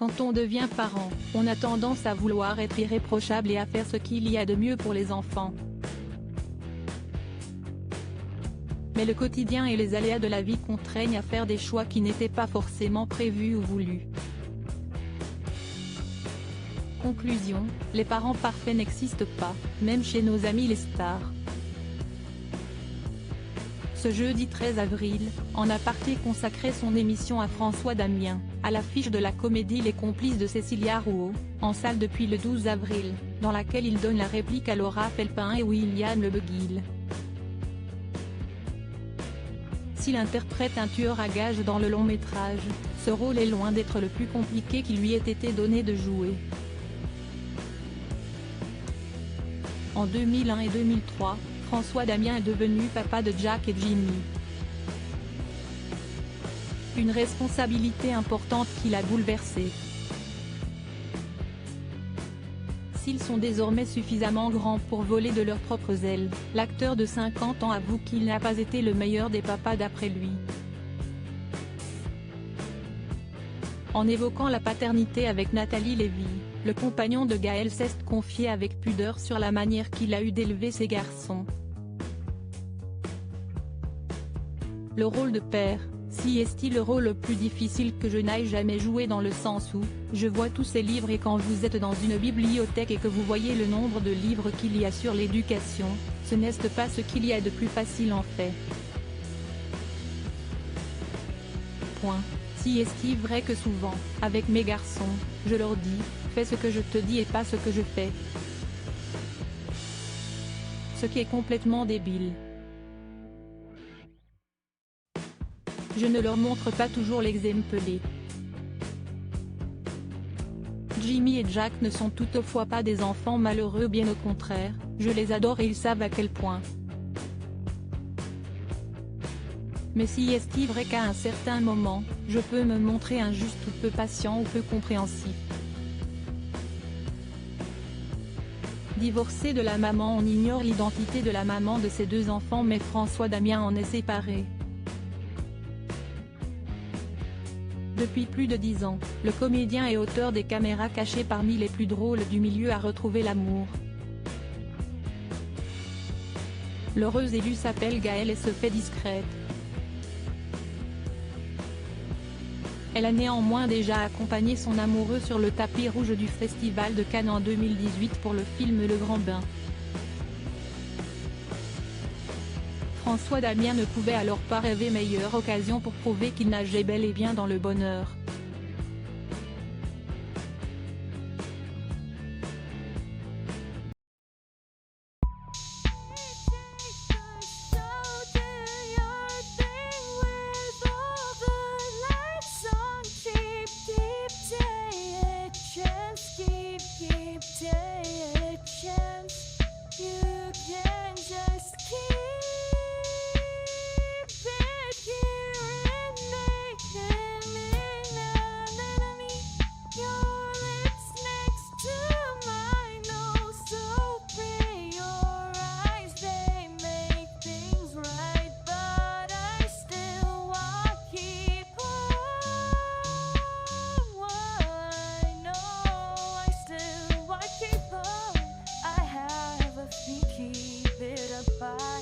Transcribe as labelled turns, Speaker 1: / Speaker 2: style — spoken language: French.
Speaker 1: Quand on devient parent, on a tendance à vouloir être irréprochable et à faire ce qu'il y a de mieux pour les enfants. Mais le quotidien et les aléas de la vie contraignent à faire des choix qui n'étaient pas forcément prévus ou voulus. Conclusion, les parents parfaits n'existent pas, même chez nos amis les stars. Ce jeudi 13 avril, En Aparté consacrait son émission à François Damien, à l'affiche de la comédie Les Complices de Cécilia Rouault, en salle depuis le 12 avril, dans laquelle il donne la réplique à Laura Felpin et William Lebeguil. S'il interprète un tueur à gages dans le long métrage, ce rôle est loin d'être le plus compliqué qui lui ait été donné de jouer. En 2001 et 2003, François Damien est devenu papa de Jack et Jimmy. Une responsabilité importante qui l'a bouleversé. S'ils sont désormais suffisamment grands pour voler de leurs propres ailes, l'acteur de 50 ans avoue qu'il n'a pas été le meilleur des papas d'après lui. En évoquant la paternité avec Nathalie Lévy, le compagnon de Gaël s'est confié avec pudeur sur la manière qu'il a eu d'élever ses garçons. Le rôle de père, si est-il le rôle le plus difficile que je n'aille jamais joué dans le sens où, je vois tous ces livres et quand vous êtes dans une bibliothèque et que vous voyez le nombre de livres qu'il y a sur l'éducation, ce n'est pas ce qu'il y a de plus facile en fait. Point. Si est-il vrai que souvent, avec mes garçons, je leur dis, fais ce que je te dis et pas ce que je fais. Ce qui est complètement débile. Je ne leur montre pas toujours l'exemplé. Jimmy et Jack ne sont toutefois pas des enfants malheureux, bien au contraire, je les adore et ils savent à quel point. Mais si est-il vrai qu'à un certain moment, je peux me montrer injuste ou peu patient ou peu compréhensif. Divorcé de la maman, on ignore l'identité de la maman de ses deux enfants, mais François Damien en est séparé. Depuis plus de 10 ans, le comédien et auteur des Caméras cachées parmi les plus drôles du milieu a retrouvé l'amour. L'heureuse élue s'appelle Gaëlle et se fait discrète. Elle a néanmoins déjà accompagné son amoureux sur le tapis rouge du Festival de Cannes en 2018 pour le film Le Grand Bain. François Damien ne pouvait alors pas rêver meilleure occasion pour prouver qu'il nageait bel et bien dans le bonheur.
Speaker 2: Keep it apart.